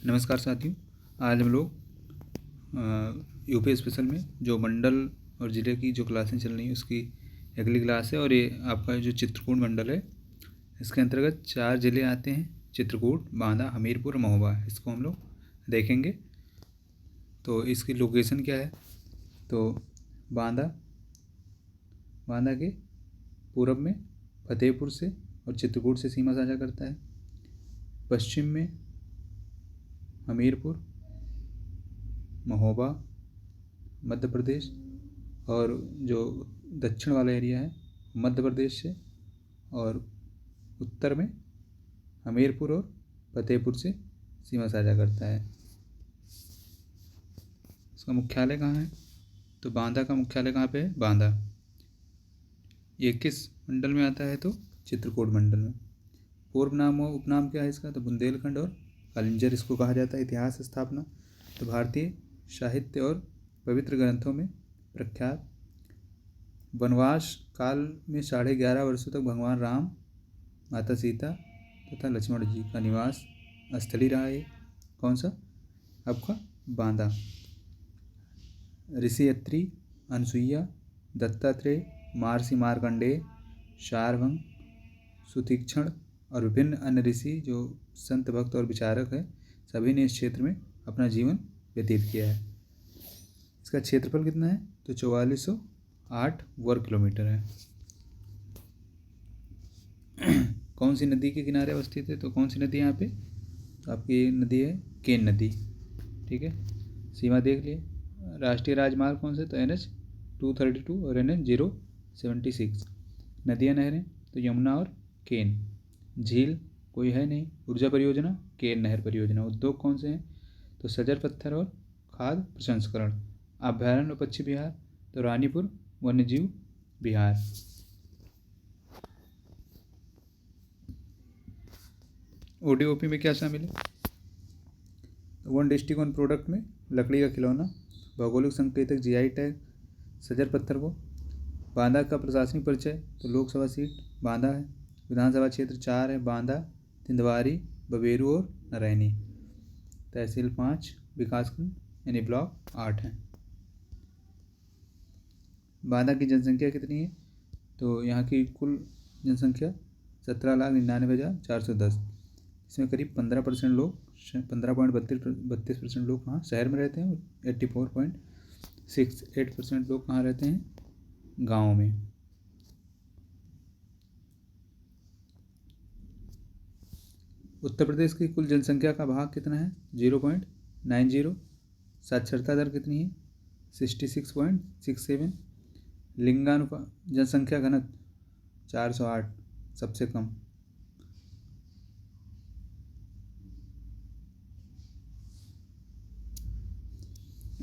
नमस्कार साथियों। आज हम लोग यूपी स्पेशल में जो मंडल और ज़िले की जो क्लासें चल रही हैं उसकी अगली क्लास है। और ये आपका जो चित्रकूट मंडल है इसके अंतर्गत 4 ज़िले आते हैं: चित्रकूट, बांदा, हमीरपुर, महोबा। इसको हम लोग देखेंगे। तो इसकी लोकेशन क्या है? तो बांदा के पूरब में फतेहपुर से और चित्रकूट से सीमा साझा करता है। पश्चिम में हमीरपुर, महोबा, मध्य प्रदेश, और जो दक्षिण वाला एरिया है मध्य प्रदेश से, और उत्तर में हमीरपुर और फतेहपुर से सीमा साझा करता है। इसका मुख्यालय कहाँ है? तो बांदा का मुख्यालय कहाँ पे है? बांदा। ये किस मंडल में आता है? तो चित्रकूट मंडल में। पूर्व नाम और उपनाम क्या है इसका? तो बुंदेलखंड और कलिंजर इसको कहा जाता है। इतिहास स्थापना तो भारतीय साहित्य और पवित्र ग्रंथों में प्रख्यात। वनवास काल में 11.5 वर्षों तक भगवान राम, माता सीता तथा लक्ष्मण जी का निवास स्थली रहा है। कौन सा? आपका बांदा। ऋषि अत्रि, अनसुईया, दत्तात्रेय, महर्षि मार्कंडेय, शार्वंग, सुतीक्ष्ण और विभिन्न अन्य ऋषि जो संत, भक्त और विचारक हैं, सभी ने इस क्षेत्र में अपना जीवन व्यतीत किया है। इसका क्षेत्रफल कितना है? तो 4408 वर्ग किलोमीटर है। कौन सी नदी के किनारे अवस्थित है? तो कौन सी नदी है यहाँ पे? तो आपकी नदी है केन नदी। ठीक है, सीमा देख लिए। राष्ट्रीय राजमार्ग कौन से? तो NH 232 और NH 076। नदियाँ, नहरें तो यमुना और केन। झील कोई है नहीं। ऊर्जा परियोजना केन नहर परियोजना। उद्योग कौन से हैं? तो सजर पत्थर और खाद प्रसंस्करण। अभ्यारण्य और पक्षी विहार तो रानीपुर वन्यजीव विहार। ODOP में क्या शामिल है? वन डिस्ट्रिक्ट वन प्रोडक्ट में लकड़ी का खिलौना। भौगोलिक संकेतक GI टैग सजर पत्थर को। बांदा का प्रशासनिक परिचय तो लोकसभा सीट बांदा है। विधानसभा क्षेत्र 4 है: बांदा, तिंदवारी, बबेरू और नारायणी। तहसील 5, विकासखंड यानी ब्लॉक 8 है। बांदा की जनसंख्या कितनी है? तो यहाँ की कुल जनसंख्या 17,99,410। इसमें करीब 15% लोग 15.32% लोग कहाँ शहर में रहते हैं और 84.68% लोग कहाँ रहते हैं? गाँव में। उत्तर प्रदेश की कुल जनसंख्या का भाग कितना है? 0.90। साक्षरता दर कितनी है? 66.67। लिंगानुपात जनसंख्या घनत्व 408, सबसे कम।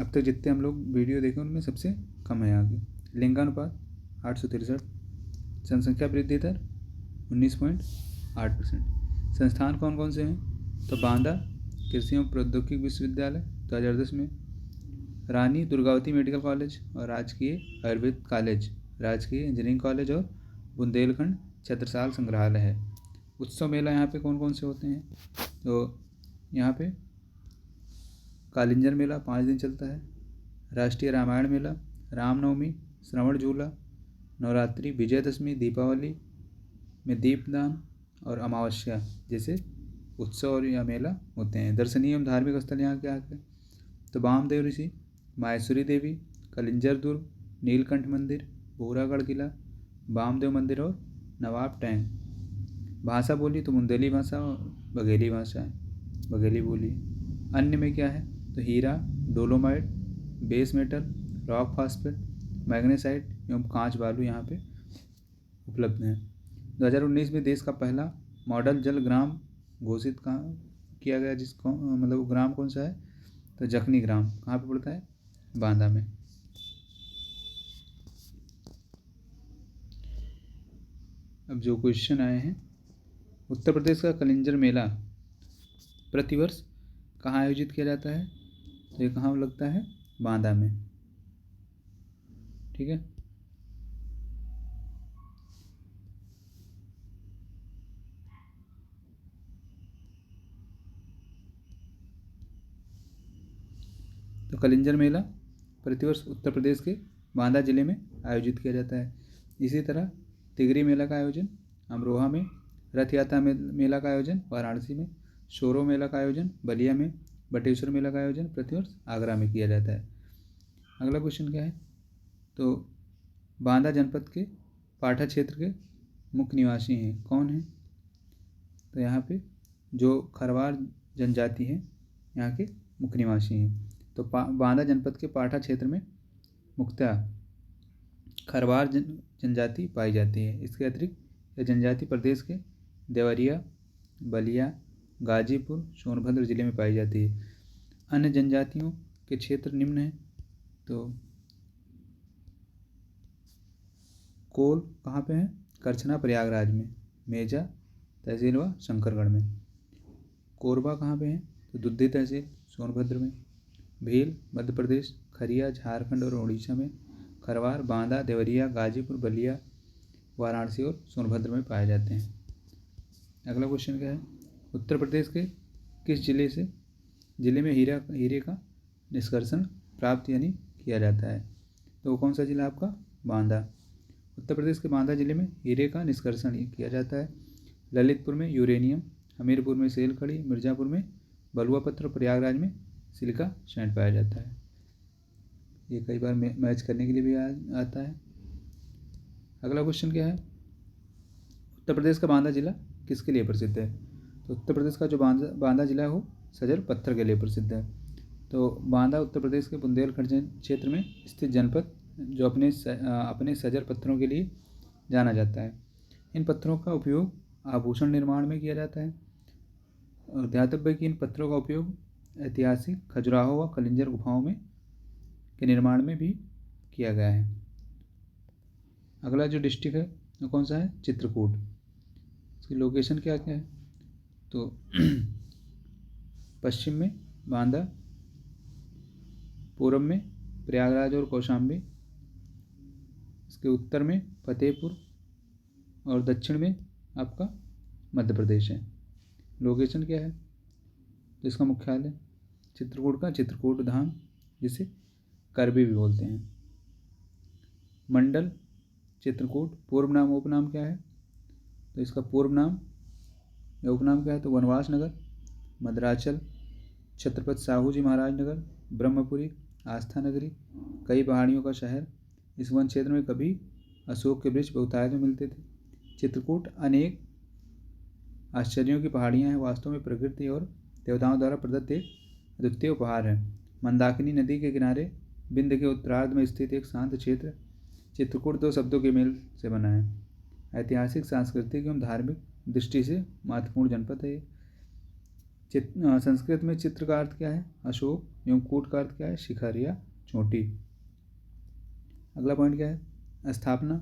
अब तक जितने हम लोग वीडियो देखे उनमें सबसे कम है यहाँ की। लिंगानुपात 863। जनसंख्या वृद्धि दर 19.8%। संस्थान कौन कौन से हैं? तो बांदा कृषि एवं प्रौद्योगिकी विश्वविद्यालय 2010 में, रानी दुर्गावती मेडिकल कॉलेज और राजकीय आयुर्वेद कॉलेज, राजकीय इंजीनियरिंग कॉलेज और बुंदेलखंड छत्रसाल संग्रहालय है। उत्सव मेला यहाँ पे कौन कौन से होते हैं? तो यहाँ पे कालिंजर मेला 5 दिन चलता है। राष्ट्रीय रामायण मेला, रामनवमी, श्रवण झूला, नवरात्रि, विजयदशमी, दीपावली में दीपदान और अमावस्या जैसे उत्सव और या मेला होते हैं। दर्शनीय एवं धार्मिक स्थल यहाँ क्या है? तो वामदेव ऋषि, माहेश्वरी देवी, कलिंजर दुर्ग, नीलकंठ मंदिर, बोरागढ़ किला, वामदेव मंदिर और नवाब टैंक। भाषा बोली तो बुंदेली भाषा और बघेली भाषा है, बघेली बोली। अन्य में क्या है? तो हीरा, dolomite, base metal, rock phosphate, magnesite एवं कांच बालू यहाँ पे उपलब्ध हैं। 2019 में देश का पहला मॉडल जल ग्राम घोषित किया गया, जिसको मतलब वो ग्राम कौन सा है? तो जखनी ग्राम। कहाँ पे पड़ता है? बांदा में। अब जो क्वेश्चन आए हैं, उत्तर प्रदेश का कलिंजर मेला प्रतिवर्ष कहाँ आयोजित किया जाता है? तो ये कहाँ लगता है? बांदा में। ठीक है। तो कलिंजर मेला प्रतिवर्ष उत्तर प्रदेश के बांदा जिले में आयोजित किया जाता है। इसी तरह तिगरी मेला का आयोजन अमरोहा में, रथ यात्रा मेला का आयोजन वाराणसी में, शोरो मेला का आयोजन बलिया में, बटेश्वर मेला का आयोजन प्रतिवर्ष आगरा में किया जाता है। अगला क्वेश्चन क्या है, तो बांदा जनपद के पाठा क्षेत्र के मुख्य निवासी हैं, कौन हैं? तो यहाँ पे जो खरवार जनजाति है यहाँ के मुख्य निवासी हैं। तो बांदा जनपद के पाठा क्षेत्र में मुख्यतः खरवार जनजाति पाई जाती है। इसके अतिरिक्त यह जनजाति प्रदेश के देवरिया, बलिया, गाजीपुर, सोनभद्र जिले में पाई जाती है। अन्य जनजातियों के क्षेत्र निम्न हैं। तो कोल कहाँ पे है? करछना प्रयागराज में, मेजा तहसील व शंकरगढ़ में। कोरबा कहाँ पे है? तो दुद्धी तहसील सोनभद्र में। भील मध्य प्रदेश, खरिया झारखंड और उड़ीसा में। खरवार बांदा, देवरिया, गाजीपुर, बलिया, वाराणसी और सोनभद्र में पाए जाते हैं। अगला क्वेश्चन क्या है, उत्तर प्रदेश के किस जिले में हीरे का निष्कर्षण प्राप्त यानी किया जाता है? तो वो कौन सा जिला आपका? बांदा। उत्तर प्रदेश के बांदा जिले में हीरे का निष्कर्षण किया जाता है। ललितपुर में यूरेनियम, हमीरपुर में सेल खड़ी, मिर्ज़ापुर में बलुआ पत्थर, प्रयागराज में सिलिका सैंड पाया जाता है। ये कई बार मैच करने के लिए भी आता है। अगला क्वेश्चन क्या है, उत्तर प्रदेश का बांदा जिला किसके लिए प्रसिद्ध है? तो उत्तर प्रदेश का जो बांदा जिला है वो सजर पत्थर के लिए प्रसिद्ध है। तो बांदा उत्तर प्रदेश के बुंदेलखंड क्षेत्र में स्थित जनपद जो अपने सजर पत्थरों के लिए जाना जाता है। इन पत्थरों का उपयोग आभूषण निर्माण में किया जाता है। और ध्यातव्य है कि इन पत्थरों का उपयोग ऐतिहासिक खजुराहो व कलिंजर गुफाओं में के निर्माण में भी किया गया है। अगला जो डिस्ट्रिक्ट है वो कौन सा है? चित्रकूट। इसकी लोकेशन क्या क्या है? तो पश्चिम में बांदा, पूर्व में प्रयागराज और कौशाम्बी, इसके उत्तर में फतेहपुर और दक्षिण में आपका मध्य प्रदेश है। लोकेशन क्या है? तो इसका मुख्यालय चित्रकूट का चित्रकूट धाम, जिसे करबी भी बोलते हैं। मंडल चित्रकूट, पूर्व नाम उपनाम क्या है? तो इसका पूर्व नाम या उपनाम क्या है? तो वनवास नगर, मद्राचल, छत्रपति साहू जी महाराज नगर, ब्रह्मपुरी, आस्था नगरी, कई पहाड़ियों का शहर। इस वन क्षेत्र में कभी अशोक के वृक्ष बहुतायत में मिलते थे। चित्रकूट अनेक आश्चर्यों की पहाड़ियाँ हैं, वास्तव में प्रकृति और देवताओं द्वारा प्रदत्त एक अद्वितीय उपहार है। मंदाकिनी नदी के किनारे विंध्य के उत्तरार्ध में स्थित एक शांत क्षेत्र चित्रकूट दो शब्दों के मेल से बना है। ऐतिहासिक, सांस्कृतिक एवं धार्मिक दृष्टि से महत्वपूर्ण जनपद है। संस्कृत में चित्र का अर्थ क्या है? अशोक, एवं कूट का अर्थ क्या है? शिखर या चोटी। अगला पॉइंट क्या है? स्थापना।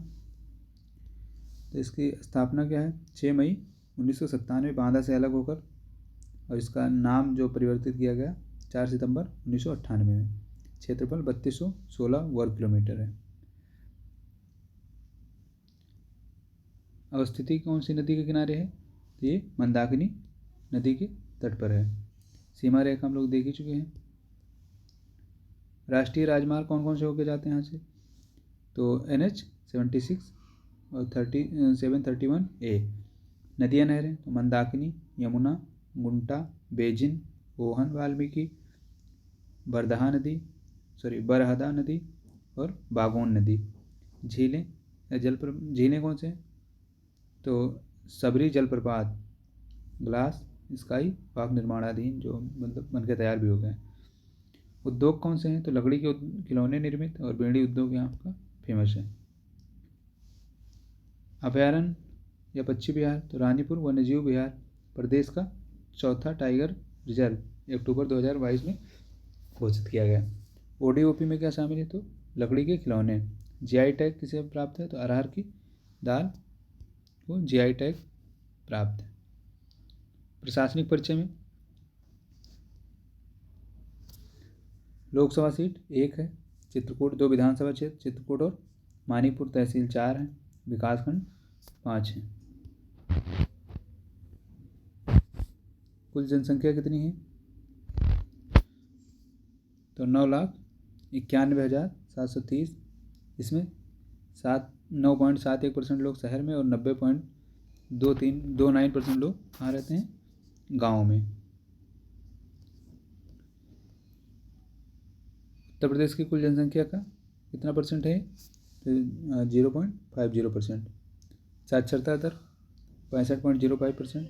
तो इसकी स्थापना क्या है? 6 मई 1997 बांदा से अलग होकर, और इसका नाम जो परिवर्तित किया गया 4 सितंबर 1998 में। क्षेत्रफल 3216 वर्ग किलोमीटर है। अवस्थिति कौन सी नदी के किनारे है? तो ये मंदाकिनी नदी के तट पर है। सीमा रेखा हम लोग देख ही चुके हैं। राष्ट्रीय राजमार्ग कौन कौन से होकर जाते हैं यहाँ से? तो NH 76 और 731A। नदियाँ नहरें तो मंदाकिनी, यमुना, गुंटा, बेजिन, ओहन वाल्मीकि, बरहदा नदी और बागोन नदी। झीलें झीलें कौन से हैं? तो सबरी जलप्रपात, ग्लास स्काई पार्क निर्माणाधीन, जो मतलब बनकर तैयार भी हो गए। उद्योग कौन से हैं? तो लकड़ी के खिलौने निर्मित और बेड़ी उद्योग यहाँ का फेमस है। अभयारण्य या पक्षी विहार तो रानीपुर वन्यजीव विहार प्रदेश का चौथा टाइगर रिजर्व अक्टूबर 2022 में घोषित किया गया। ODOP में क्या शामिल है? तो लकड़ी के खिलौने। GI टैग किसे प्राप्त है? तो अरहर की दाल को GI टैग प्राप्त है। प्रशासनिक परिचय में लोकसभा सीट 1 है, चित्रकूट 2 विधानसभा क्षेत्र चित्रकूट और मानीपुर तहसील 4 हैं, विकासखंड 5 हैं। कुल जनसंख्या कितनी है? तो 9,91,730, इसमें 9.71% लोग शहर में और 90.29% लोग कहाँ रहते हैं, गाँव में। उत्तर प्रदेश की कुल जनसंख्या का कितना परसेंट है, तो 0.50%। साक्षरता दर 65.05%।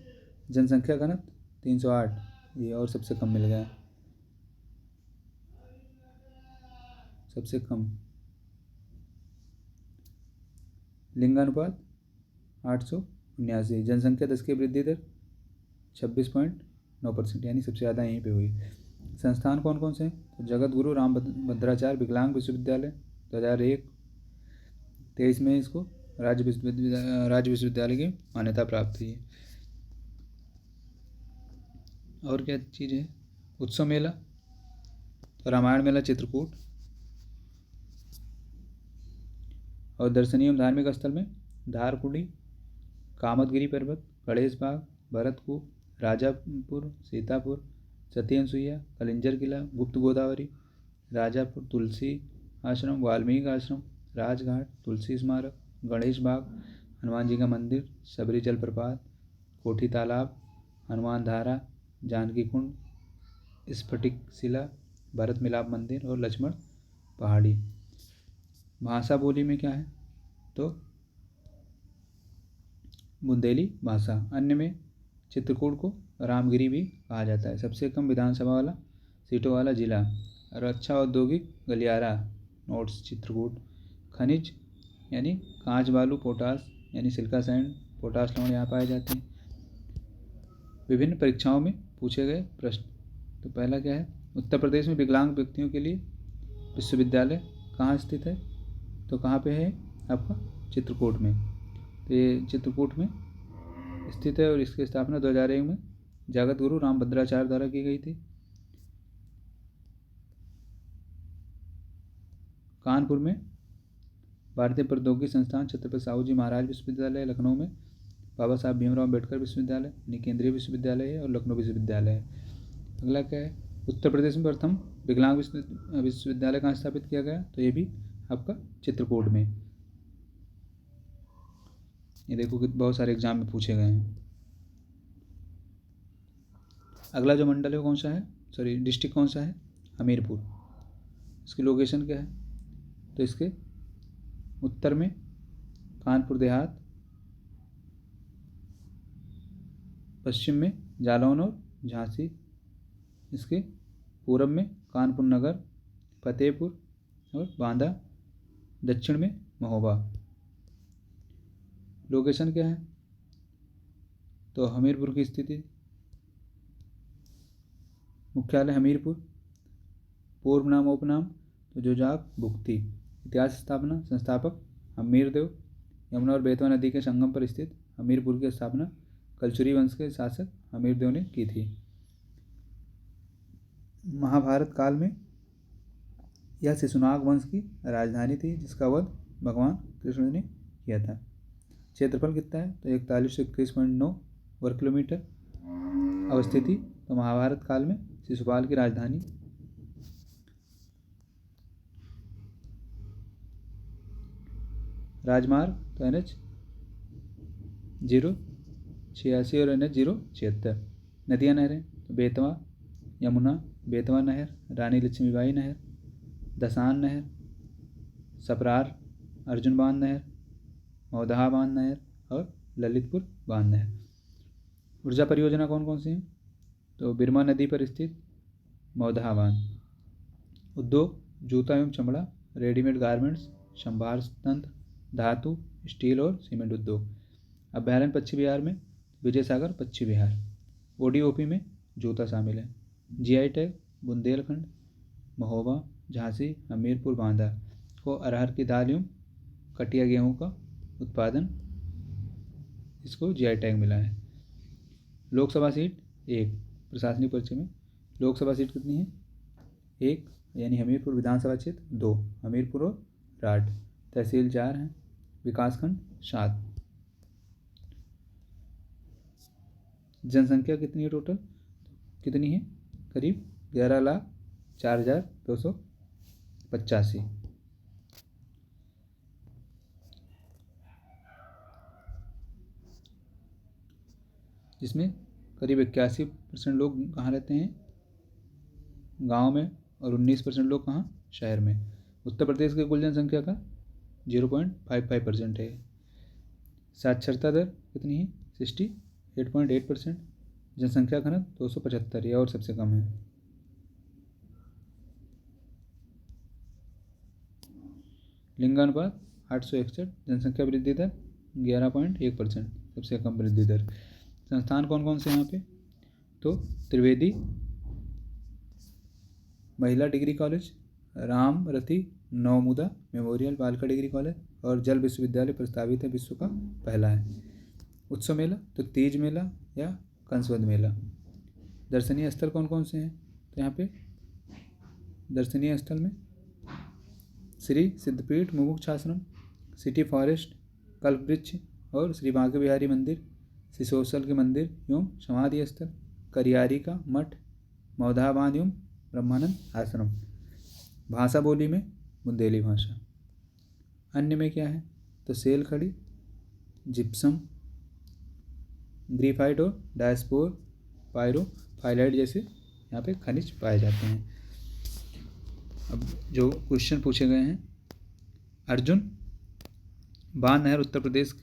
जनसंख्या घनत्व 308, ये और सबसे कम मिल गया, सबसे कम। लिंगानुपात 879। जनसंख्या 10 की वृद्धि दर 26.9%, यानी सबसे ज़्यादा यहीं पे हुई। संस्थान कौन कौन से हैं, तो जगत गुरु रामभद्राचार्य विकलांग विश्वविद्यालय 2001, 23 में इसको राज्य विश्वविद्यालय की मान्यता प्राप्त हुई है। और क्या चीज़ है, उत्सव मेला, तो रामायण मेला चित्रकूट। और दर्शनीय एवं धार्मिक स्थल में धारकुंडी, कामतगिरी पर्वत, गणेश बाग, भरतकूप, राजापुर, सीतापुर, सती अनसुईया, कलिंजर किला, गुप्त गोदावरी, राजापुर, तुलसी आश्रम, वाल्मीकि आश्रम, राजघाट, तुलसी स्मारक, गणेश बाग, हनुमान जी का मंदिर, सबरी जलप्रपात, कोठी तालाब, हनुमान धारा, जानकी कुंड, स्फटिक शिला, भरत मिलाप मंदिर और लक्ष्मण पहाड़ी। भाषा बोली में क्या है, तो बुंदेली भाषा। अन्य में चित्रकूट को रामगिरी भी कहा जाता है। सबसे कम विधानसभा वाला सीटों वाला जिला और अच्छा औद्योगिक गलियारा, नोट्स चित्रकूट। खनिज यानी कांच, बालू, पोटास यानी सिलिका सैंड, पोटास लवण यहाँ पाए जाते हैं। विभिन्न परीक्षाओं में पूछे गए प्रश्न, तो पहला क्या है, उत्तर प्रदेश में विकलांग व्यक्तियों के लिए विश्वविद्यालय कहाँ स्थित है, तो कहाँ पे है आपका, चित्रकूट में। तो ये चित्रकूट में स्थित है और इसकी स्थापना 2001 में जगत गुरु रामभद्राचार्य द्वारा की गई थी। कानपुर में भारतीय प्रौद्योगिकी संस्थान छत्रपति साहू जी महाराज विश्वविद्यालय, लखनऊ में बाबा साहब भीमराव अम्बेडकर विश्वविद्यालय यानी केंद्रीय विश्वविद्यालय है, और लखनऊ विश्वविद्यालय है। अगला क्या है, उत्तर प्रदेश में प्रथम विकलांग विश्वविद्यालय कहाँ स्थापित किया गया, तो ये भी आपका चित्रकूट में। ये देखो कि बहुत सारे एग्जाम में पूछे गए हैं। अगला जो मंडल है वो कौन सा है, सॉरी डिस्ट्रिक्ट कौन सा है, हमीरपुर। इसकी लोकेशन क्या है, तो इसके उत्तर में कानपुर देहात, पश्चिम में जालौन और झांसी, इसके पूरब में कानपुर नगर, फतेहपुर और बांदा, दक्षिण में महोबा। लोकेशन क्या है, तो हमीरपुर की स्थिति, मुख्यालय हमीरपुर, पूर्व नाम उपनाम तो जोजाक भुक्ति। इतिहास स्थापना संस्थापक हमीरदेव। यमुना और बेतवा नदी के संगम पर स्थित हमीरपुर की स्थापना कलचुरी वंश के शासक हमीरदेव ने की थी। महाभारत काल में यह शिशुनाग वंश की राजधानी थी, जिसका वध भगवान कृष्ण ने किया था। क्षेत्रफल कितना है, तो 4121.9 वर्ग किलोमीटर। अवस्थिति, तो महाभारत काल में शिशुपाल की राजधानी। राजमार्ग, तो NH 086 और NH 076। नदियाँ नहरें, तो बेतवा यमुना, बेतवा नहर, रानी लक्ष्मीबाई नहर, दसान नहर, सपरार, अर्जुन बांध नहर, मौदहा बांध नहर और ललितपुर बांध नहर। ऊर्जा परियोजना कौन कौन सी हैं, तो बिरमा नदी पर स्थित मौदहा बांध। उद्योग, जूता एवं चमड़ा, रेडीमेड गारमेंट्स, संभार तंत्र, धातु, स्टील और सीमेंट उद्योग। अभ्यारण्य पश्चिम बिहार में विजय सागर पश्चिम बिहार। ODOP में जूता शामिल है। GI टैग बुंदेलखंड, महोबा, झांसी, हमीरपुर, बांदा को अरहर की दाल एवं कटिया गेहूँ का उत्पादन, इसको GI टैग मिला है। लोकसभा सीट 1, प्रशासनिक परिचय में लोकसभा सीट कितनी है, 1, यानी हमीरपुर विधानसभा क्षेत्र 2, हमीरपुर और राठ। तहसील 4 हैं, विकासखंड 7। जनसंख्या कितनी है टोटल, कितनी है, करीब 4285, जिसमें करीब 81% लोग कहाँ रहते हैं, गांव में, और 19% लोग कहाँ, शहर में। उत्तर प्रदेश की कुल जनसंख्या का 0.55% है। साक्षरता दर कितनी है, 68.8%। जनसंख्या घनत्व 275, यह और सबसे कम है। लिंगानुपात 861, जनसंख्या वृद्धि दर 11.1%, सबसे कम वृद्धि दर। संस्थान कौन कौन से यहाँ पे, तो त्रिवेदी महिला डिग्री कॉलेज, राम रति नवमुदा मेमोरियल बालिका डिग्री कॉलेज, और जल विश्वविद्यालय प्रस्तावित है, विश्व का पहला है। उत्सव मेला, तो तीज मेला या कंसवद मेला। दर्शनीय स्थल कौन कौन से हैं, तो यहाँ पे दर्शनीय स्थल में श्री सिद्धपीठ मुमुक्षाश्रम, सिटी फॉरेस्ट, कल्प वृक्ष, और श्री बांके बिहारी मंदिर, सिसोसल के मंदिर एवं समाधि स्थल, करियारी का मठ, मौधा बांध एवं ब्रह्मानंद आश्रम। भाषा बोली में बुंदेली भाषा। अन्य में क्या है, तो सेल खड़ी, जिप्सम, ग्रीफाइट और डायस्पोर पायरोफाइलाइट जैसे यहाँ पे खनिज पाए जाते हैं। अब जो क्वेश्चन पूछे गए हैं, अर्जुन बांध नहर उत्तर प्रदेश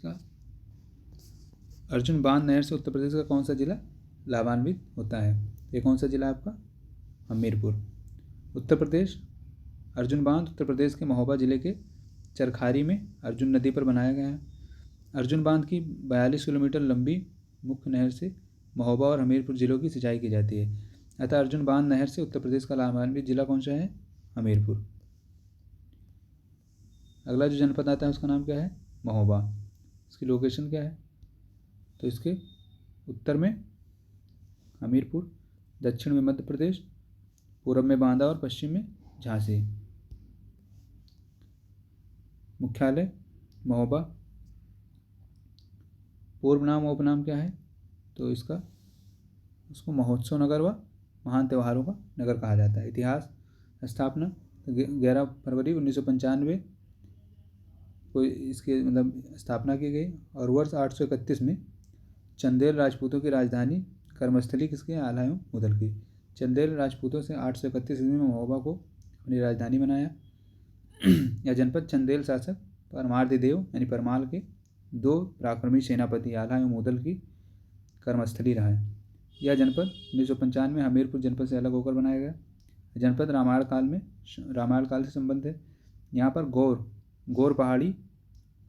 से उत्तर प्रदेश का कौन सा जिला लाभान्वित होता है, ये कौन सा जिला है आपका, हमीरपुर। उत्तर प्रदेश अर्जुन बांध उत्तर प्रदेश के महोबा जिले के चरखारी में अर्जुन नदी पर बनाया गया है। अर्जुन बांध की 42 किलोमीटर लंबी मुख्य नहर से महोबा और हमीरपुर जिलों की सिंचाई की जाती है। अतः अर्जुन बांध नहर से उत्तर प्रदेश का लाभान्वित जिला कौन सा है, हमीरपुर। अगला जो जनपद आता है उसका नाम क्या है, महोबा। इसकी लोकेशन क्या है, तो इसके उत्तर में हमीरपुर, दक्षिण में मध्य प्रदेश, पूर्व में बांदा और पश्चिम में झांसी। मुख्यालय महोबा। पूर्व नाम व उपनाम क्या है, तो उसको महोत्सव नगर व महान त्योहारों का नगर कहा जाता है। इतिहास, स्थापना 11 फरवरी 1995 को इसके स्थापना की गई, और वर्ष 831 में चंदेल राजपूतों की राजधानी कर्मस्थली किसके, आला एवं मुदल की। चंदेल राजपूतों से 831 ईस्वी में महोबा को अपनी राजधानी बनाया। यह जनपद चंदेल शासक परमार्दिदेव यानी परमाल के 2 पराक्रमी सेनापति आला एवं मुदल की कर्मस्थली रहा है। यह जनपद 1995 में हमीरपुर जनपद से अलग होकर बनाया गया। जनपद रामायण काल से संबंध है। यहाँ पर गौर पहाड़ी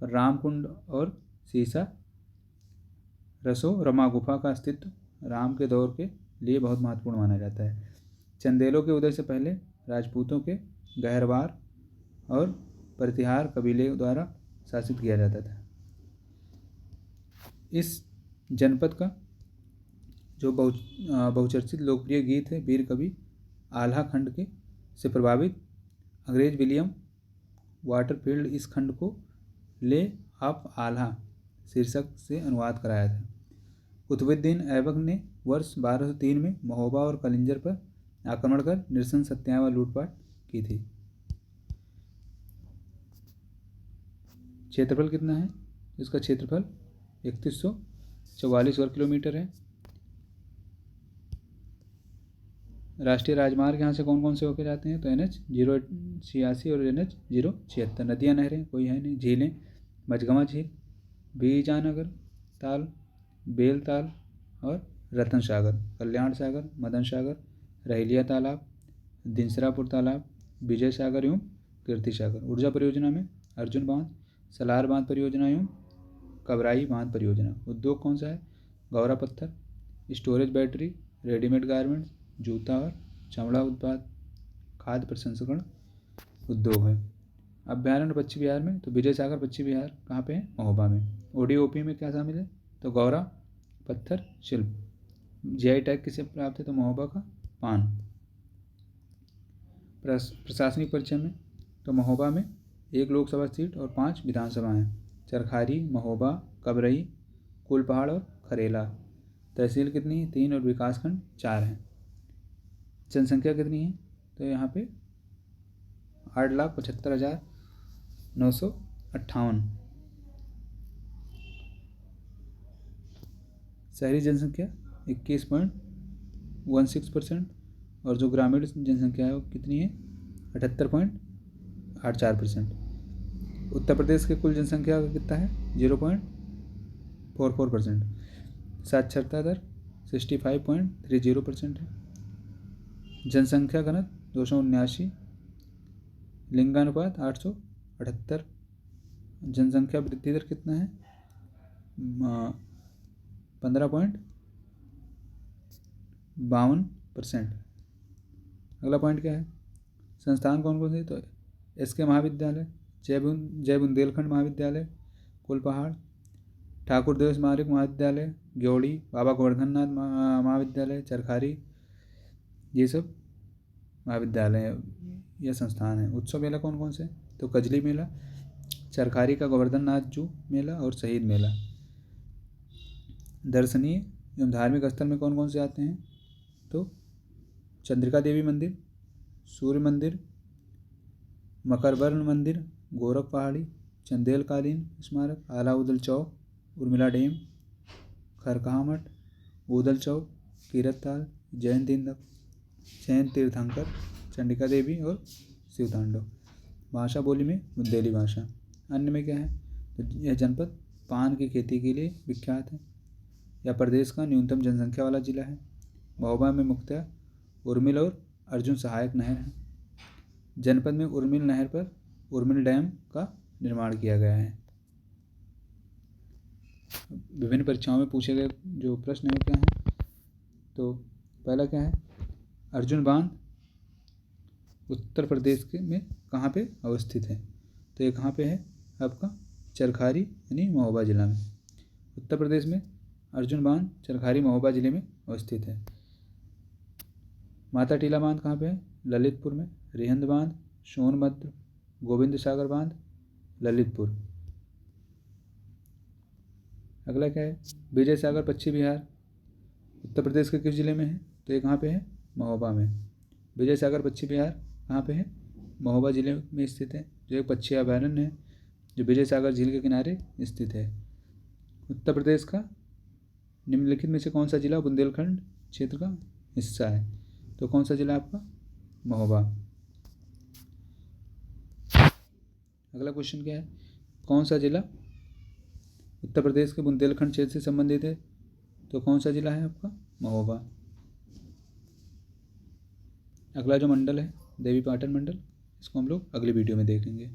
पर रामकुंड और सीसा रसो रमा गुफा का अस्तित्व राम के दौर के लिए बहुत महत्वपूर्ण माना जाता है। चंदेलों के उदय से पहले राजपूतों के गहरवार और प्रतिहार कबीले द्वारा शासित किया जाता था। इस जनपद का जो बहुचर्चित लोकप्रिय गीत है वीर कवि आल्हा खंड के से प्रभावित अंग्रेज विलियम वाटरफील्ड इस खंड को ले ऑफ आल्हा शीर्षक से अनुवाद कराया था। कुतुबुद्दीन ऐबक ने वर्ष 1203 में महोबा और कलिंजर पर आक्रमण कर नृशंस हत्याएं व लूटपाट की थी। क्षेत्रफल कितना है, इसका क्षेत्रफल 3144 वर्ग किलोमीटर है। राष्ट्रीय राजमार्ग यहाँ से कौन कौन से होकर जाते हैं, तो NH 086 और NH 076। नदियाँ नहरें कोई है नहीं। झीलें मझगवां झील, बीजानगर ताल, बेल ताल और रतन सागर, कल्याण सागर, मदन सागर, रहेलिया तालाब, दिनसरापुर तालाब, विजय सागर एवं कीर्ति सागर। ऊर्जा परियोजना में अर्जुन बांध, सलार बांध परियोजना एवं कबराई बांध परियोजना। उद्योग कौन सा है, गौरा पत्थर, स्टोरेज बैटरी, रेडीमेड गारमेंट्स, जूता और चमड़ा उत्पाद, खाद्य प्रसंस्करण उद्योग है। अभ्यारण्य पश्चिम बिहार में, तो विजय सागर पश्चिम बिहार कहाँ पे है, महोबा में। ODOP में क्या शामिल है, तो गौरा पत्थर शिल्प। GI टैग किसे प्राप्त है, तो महोबा का पान। प्रशासनिक परिचय में, तो महोबा में 1 लोकसभा सीट और 5 विधानसभा हैं। चरखारी, महोबा, कबरई, कुलपहाड़ और खरेला। तहसील कितनी है, 3 और विकासखंड 4 हैं। जनसंख्या कितनी है, तो यहाँ पे 8,75,958। शहरी जनसंख्या 21.16% और जो ग्रामीण जनसंख्या है वो कितनी है 78.84%। उत्तर प्रदेश के कुल जनसंख्या का कितना है 0.44%। साक्षरता दर 65.30% है। जनसंख्या घनत्व 279। लिंगानुपात 878। जनसंख्या वृद्धि दर कितना है 15.52%। अगला पॉइंट क्या है संस्थान कौन कौन से तो SK महाविद्यालय, जय बुंदेलखंड महाविद्यालय कुलपहाड़, ठाकुर देव स्मारक महाविद्यालय ग्योड़ी, बाबा गोवर्धन नाथ महाविद्यालय चरखारी, ये सब महाविद्यालय या संस्थान है। उत्सव मेला कौन कौन से तो कजली मेला, चरखारी का गोवर्धन नाथ जू मेला और शहीद मेला। दर्शनीय एवं धार्मिक स्थल में कौन कौन से आते हैं तो चंद्रिका देवी मंदिर, सूर्य मंदिर, मकरबर्न मंदिर, गोरख पहाड़ी, चंदेल कालीन स्मारक, आलाउदल चौक, उर्मिला डैम, खरकहा मठ, ऊदल चौक, कीरतताल, जैन तीर्थंकर, चंडिका देवी और शिवतांडव। भाषा बोली में बुंदेली भाषा। अन्य में क्या है तो यह जनपद पान की खेती के लिए विख्यात है। यह प्रदेश का न्यूनतम जनसंख्या वाला जिला है। महोबा में मुख्यतः उर्मिल और अर्जुन सहायक नहर है। जनपद में उर्मिल नहर पर उर्मिल डैम का निर्माण किया गया है। विभिन्न परीक्षाओं में पूछे गए जो प्रश्न है वो क्या है तो पहला क्या है अर्जुन बांध उत्तर प्रदेश के में कहाँ पे अवस्थित है तो ये कहाँ पे है आपका चरखारी यानी महोबा जिला में। उत्तर प्रदेश में अर्जुन बांध चरखारी महोबा जिले में अवस्थित है। माता टीला बांध कहाँ पे है ललितपुर में। रिहंद बांध, सोनभद्र, गोविंद सागर बांध ललितपुर। अगला क्या है विजय सागर पश्चिम विहार उत्तर प्रदेश के किस जिले में है तो ये कहाँ पे है महोबा में। विजय सागर पश्चिम विहार कहाँ पे है महोबा जिले में स्थित है जो एक पक्षी अभयारण्य है जो विजय सागर झील के किनारे स्थित है। उत्तर प्रदेश का निम्नलिखित में से कौन सा जिला बुंदेलखंड क्षेत्र का हिस्सा है तो कौन सा जिला आपका महोबा। अगला क्वेश्चन क्या है कौन सा जिला उत्तर प्रदेश के बुंदेलखंड क्षेत्र से संबंधित है तो कौन सा जिला है आपका महोबा। अगला जो मंडल है देवी पाटन मंडल इसको हम लोग अगली वीडियो में देखेंगे।